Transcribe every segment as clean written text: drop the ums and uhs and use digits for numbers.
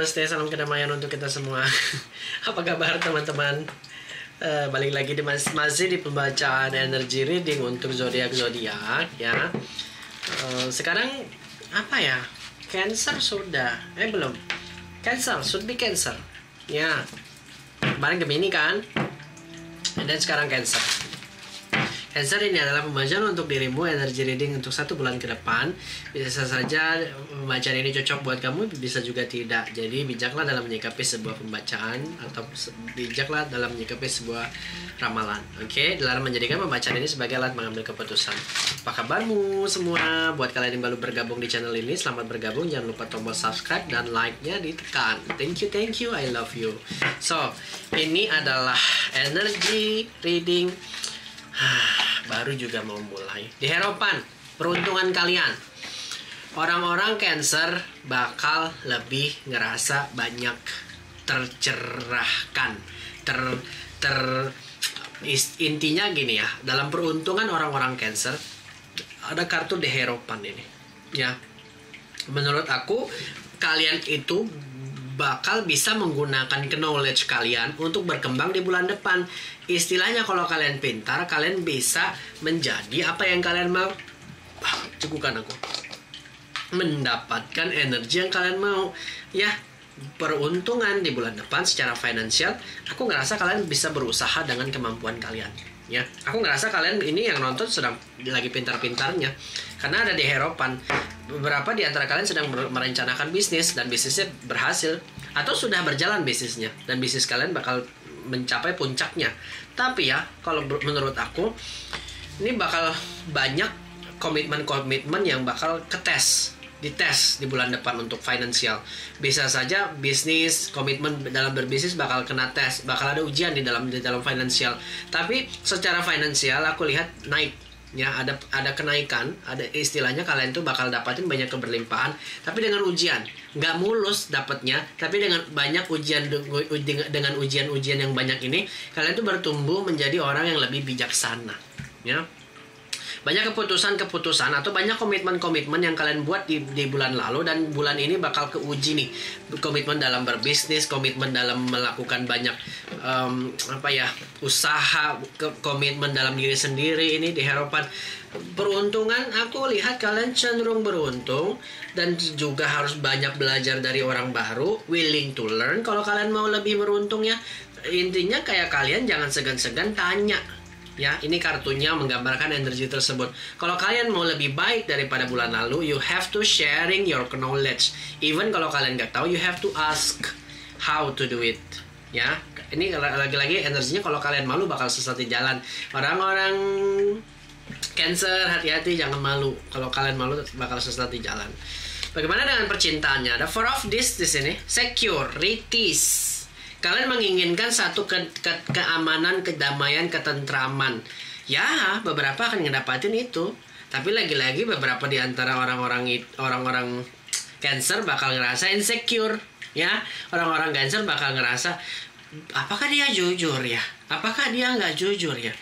namaste, salam kedamaian untuk kita semua. Apa kabar teman-teman? Balik lagi masih di pembacaan energy reading untuk zodiak ya. Sekarang apa ya? Cancer sudah, belum. Cancer, should be Cancer. Ya. Kemarin Gemini kan? Dan sekarang Cancer. Cancer ini adalah pembacaan untuk dirimu, energy reading untuk 1 bulan ke depan. Bisa saja pembacaan ini cocok buat kamu, bisa juga tidak. Jadi bijaklah dalam menyikapi sebuah pembacaan atau bijaklah dalam menyikapi sebuah ramalan. Oke, dalam menjadikan pembacaan ini sebagai alat mengambil keputusan. Apa kabarmu semua? Buat kalian yang baru bergabung di channel ini, selamat bergabung. Jangan lupa tombol subscribe dan like-nya ditekan. Thank you, I love you. So, ini adalah energy reading. Baru juga mau mulai. Di harapan peruntungan kalian, orang-orang Cancer bakal lebih ngerasa banyak tercerahkan. Intinya gini ya, dalam peruntungan orang-orang Cancer ada kartu di harapan ini. Ya, menurut aku kalian itu bakal bisa menggunakan knowledge kalian untuk berkembang di bulan depan. Istilahnya kalau kalian pintar, kalian bisa menjadi apa yang kalian mau. Cegukan aku. Mendapatkan energi yang kalian mau. Ya, peruntungan di bulan depan secara finansial, aku ngerasa kalian bisa berusaha dengan kemampuan kalian. Ya, aku ngerasa kalian ini yang nonton sedang lagi pintar-pintarnya. Karena ada di harapan. Beberapa di antara kalian sedang merencanakan bisnis dan bisnisnya berhasil atau sudah berjalan bisnisnya dan bisnis kalian bakal mencapai puncaknya. Tapi ya, kalau menurut aku ini bakal banyak komitmen-komitmen yang bakal dites di bulan depan untuk finansial. Bisa saja bisnis, komitmen dalam berbisnis bakal kena tes, bakal ada ujian di dalam finansial. Tapi secara finansial aku lihat naik. Ya, ada kenaikan, ada istilahnya kalian tuh bakal dapatin banyak keberlimpahan, tapi dengan ujian, nggak mulus dapatnya, tapi dengan banyak ujian, dengan ujian-ujian yang banyak ini, kalian tuh bertumbuh menjadi orang yang lebih bijaksana. Ya, banyak keputusan atau banyak komitmen yang kalian buat di bulan lalu dan bulan ini bakal keuji nih. Komitmen dalam berbisnis, komitmen dalam melakukan banyak usaha, komitmen dalam diri sendiri. Ini di harapan peruntungan aku lihat kalian cenderung beruntung dan juga harus banyak belajar dari orang baru, willing to learn. Kalau kalian mau lebih beruntung ya, intinya kayak kalian jangan segan-segan tanya. Ya, ini kartunya menggambarkan energi tersebut. Kalau kalian mau lebih baik daripada bulan lalu, you have to sharing your knowledge. Even kalau kalian nggak tahu, you have to ask how to do it. Ya, ini lagi-lagi energinya kalau kalian malu bakal sesat di jalan. Orang-orang Cancer, hati-hati, jangan malu. Kalau kalian malu bakal sesat di jalan. Bagaimana dengan percintaannya? Ada Four of Discs di sini. Securities. Kalian menginginkan satu keamanan, kedamaian, ketentraman. Ya, beberapa akan ngedapatin itu. Tapi lagi-lagi beberapa di antara orang-orang Cancer bakal ngerasa insecure. Ya, orang-orang Cancer bakal ngerasa, apakah dia jujur ya? Apakah dia nggak jujur ya?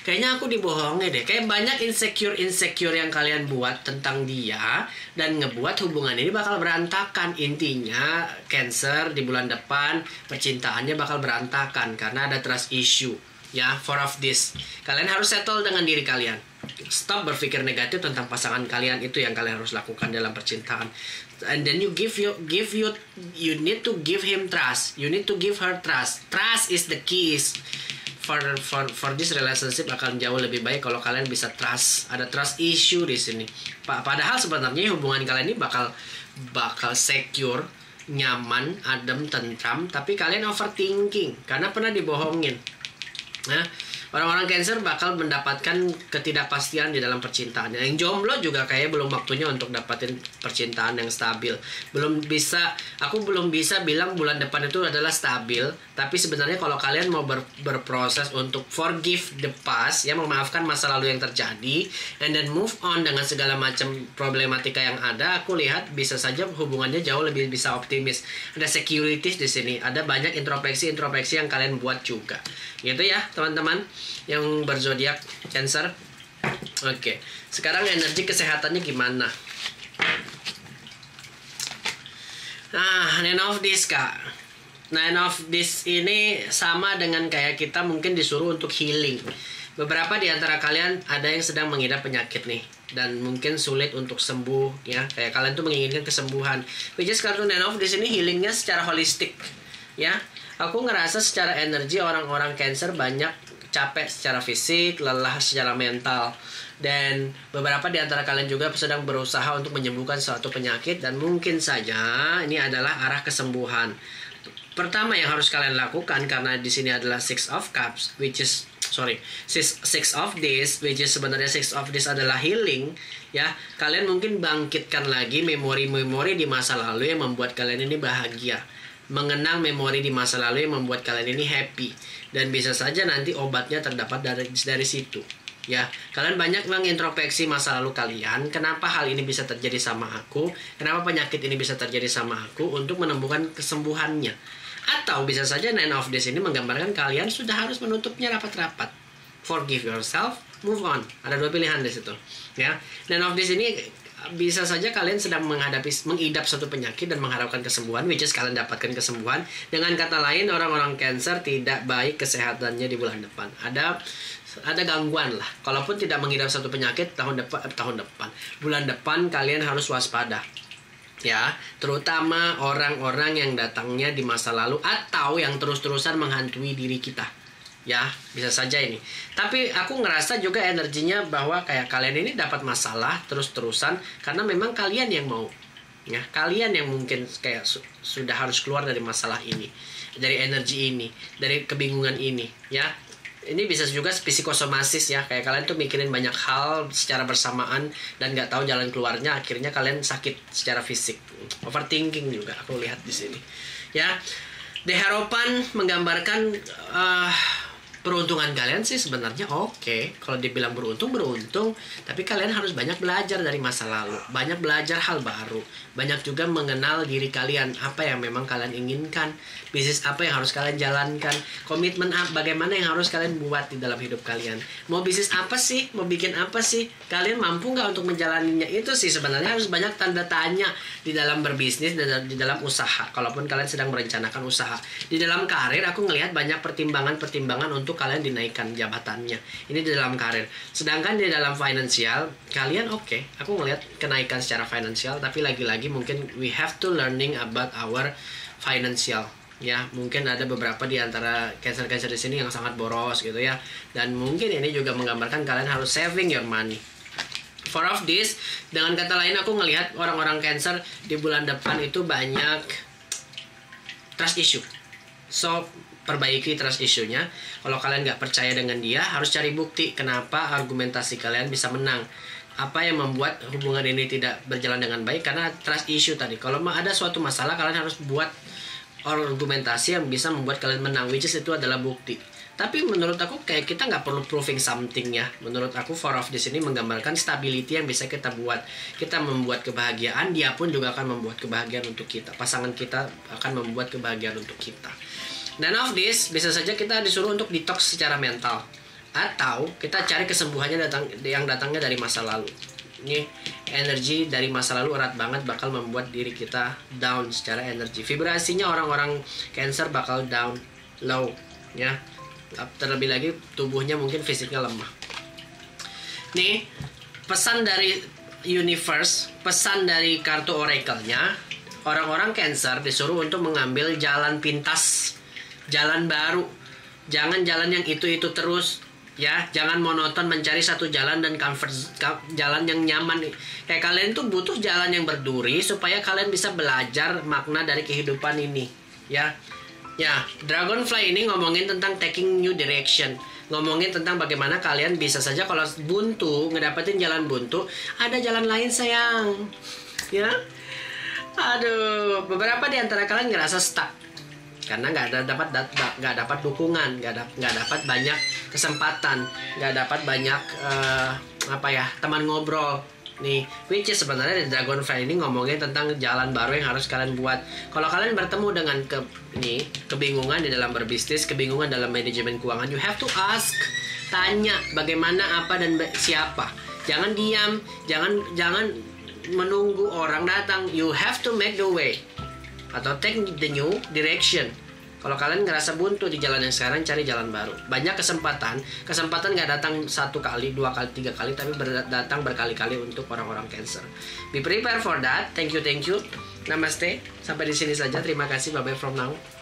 Kayaknya aku dibohongi deh. Kayak banyak insecure yang kalian buat tentang dia dan ngebuat hubungan ini bakal berantakan. Intinya Cancer di bulan depan percintaannya bakal berantakan karena ada trust issue. Ya, Four of Discs. Kalian harus settle dengan diri kalian. Stop berpikir negatif tentang pasangan kalian. Itu yang kalian harus lakukan dalam percintaan. And then you need to give him trust. You need to give her trust. Trust is the keys for this relationship. Akan jauh lebih baik kalau kalian bisa trust. Ada trust issue di sini. Padahal sebenarnya hubungan kalian ini bakal secure, nyaman, adem, tentram, tapi kalian overthinking karena pernah dibohongin. Nah, orang-orang Cancer bakal mendapatkan ketidakpastian di dalam percintaan. Yang jomblo juga kayak belum waktunya untuk dapatin percintaan yang stabil. Aku belum bisa bilang bulan depan itu adalah stabil. Tapi sebenarnya kalau kalian mau berproses untuk forgive the past, ya, memaafkan masa lalu yang terjadi, and then move on dengan segala macam problematika yang ada, aku lihat bisa saja hubungannya jauh lebih bisa optimis. Ada securities di sini, ada banyak introspeksi yang kalian buat juga. Gitu ya, teman-teman yang berzodiak Cancer. Oke, sekarang energi kesehatannya gimana? Nine of this, Kak. Nine of this ini sama dengan kayak kita mungkin disuruh untuk healing. Beberapa di antara kalian ada yang sedang mengidap penyakit nih, dan mungkin sulit untuk sembuh ya. Kayak kalian tuh menginginkan kesembuhan. Which is kartu Nine of this ini healingnya secara holistik ya. Aku ngerasa secara energi orang-orang Cancer banyak capek secara fisik, lelah secara mental. Dan beberapa di antara kalian juga sedang berusaha untuk menyembuhkan suatu penyakit, dan mungkin saja ini adalah arah kesembuhan. Pertama yang harus kalian lakukan, karena di sini adalah Six of Cups, which is Six of This, which is sebenarnya Six of This adalah healing ya. Kalian mungkin bangkitkan lagi memori-memori di masa lalu yang membuat kalian ini bahagia, mengenang memori di masa lalu yang membuat kalian ini happy, dan bisa saja nanti obatnya terdapat dari situ ya. Kalian banyak mengintrospeksi masa lalu kalian, kenapa hal ini bisa terjadi sama aku, kenapa penyakit ini bisa terjadi sama aku, untuk menemukan kesembuhannya. Atau bisa saja Nine of This ini menggambarkan kalian sudah harus menutupnya rapat-rapat. Forgive yourself, move on. Ada dua pilihan di situ ya. Nine of This ini bisa saja kalian sedang mengidap suatu penyakit dan mengharapkan kesembuhan, which is kalian dapatkan kesembuhan. Dengan kata lain, orang-orang Cancer tidak baik kesehatannya di bulan depan. Ada gangguan lah. Kalaupun tidak mengidap suatu penyakit tahun depan, bulan depan kalian harus waspada ya, terutama orang-orang yang datangnya di masa lalu atau yang terus-terusan menghantui diri kita ya. Bisa saja ini, tapi aku ngerasa juga energinya bahwa kayak kalian ini dapat masalah terus-terusan karena memang kalian yang mau ya, kalian yang mungkin kayak sudah harus keluar dari masalah ini, dari energi ini, dari kebingungan ini ya. Ini bisa juga psikosomasis ya, kayak kalian tuh mikirin banyak hal secara bersamaan dan nggak tahu jalan keluarnya, akhirnya kalian sakit secara fisik. Overthinking juga aku lihat di sini ya. The Hierophant menggambarkan peruntungan kalian sih sebenarnya oke. Kalau dibilang beruntung, tapi kalian harus banyak belajar dari masa lalu, banyak belajar hal baru, banyak juga mengenal diri kalian, apa yang memang kalian inginkan, bisnis apa yang harus kalian jalankan, komitmen bagaimana yang harus kalian buat di dalam hidup kalian. Mau bisnis apa sih, mau bikin apa sih, kalian mampu nggak untuk menjalaninya. Itu sih sebenarnya harus banyak tanda tanya di dalam berbisnis dan di dalam usaha. Kalaupun kalian sedang merencanakan usaha, di dalam karir aku ngelihat banyak pertimbangan untuk kalian dinaikkan jabatannya. Ini di dalam karir. Sedangkan di dalam finansial kalian oke. Aku ngelihat kenaikan secara finansial, tapi lagi-lagi mungkin we have to learning about our financial ya. Mungkin ada beberapa di antara Cancer di sini yang sangat boros gitu ya, dan mungkin ini juga menggambarkan kalian harus saving your money. Four of This, dengan kata lain aku ngelihat orang-orang Cancer di bulan depan itu banyak trust issue. So perbaiki trust issue-nya. Kalau kalian nggak percaya dengan dia, harus cari bukti kenapa argumentasi kalian bisa menang. Apa yang membuat hubungan ini tidak berjalan dengan baik? Karena trust issue tadi. Kalau ada suatu masalah, kalian harus buat argumentasi yang bisa membuat kalian menang, which is itu adalah bukti. Tapi menurut aku kayak kita nggak perlu proving something ya. Menurut aku Four of This ini menggambarkan stability yang bisa kita buat. Kita membuat kebahagiaan, dia pun juga akan membuat kebahagiaan untuk kita. Pasangan kita akan membuat kebahagiaan untuk kita. Nine of This, bisa saja kita disuruh untuk detox secara mental, atau kita cari kesembuhannya yang datangnya dari masa lalu. Ini energi dari masa lalu erat banget, bakal membuat diri kita down secara energi. Vibrasinya orang-orang Cancer bakal down, low ya. Terlebih lagi tubuhnya mungkin fisiknya lemah. Nih pesan dari universe, pesan dari kartu oracle-nya, orang-orang Cancer disuruh untuk mengambil jalan pintas, jalan baru. Jangan jalan yang itu terus ya. Jangan monoton mencari satu jalan dan jalan yang nyaman. Kayak kalian tuh butuh jalan yang berduri supaya kalian bisa belajar makna dari kehidupan ini ya. Ya, Dragonfly ini ngomongin tentang taking new direction, ngomongin tentang bagaimana kalian bisa saja kalau buntu, ngedapetin jalan buntu, ada jalan lain sayang ya. Aduh, beberapa di antara kalian ngerasa stuck karena nggak dapat dukungan, nggak dapat banyak kesempatan, nggak dapat banyak teman ngobrol nih. Which is sebenarnya di Dragonfly ini ngomongin tentang jalan baru yang harus kalian buat. Kalau kalian bertemu dengan kebingungan di dalam berbisnis, kebingungan dalam manajemen keuangan, you have to ask, tanya bagaimana, apa, dan siapa. Jangan diam, jangan menunggu orang datang. You have to make the way. atau take the new direction. Kalau kalian ngerasa buntu di jalan yang sekarang, cari jalan baru. Banyak kesempatan nggak datang 1 kali, 2 kali, 3 kali, tapi datang berkali-kali untuk orang-orang Cancer. Be prepared for that. Thank you. Namaste. Sampai di sini saja. Terima kasih. Bye bye from now.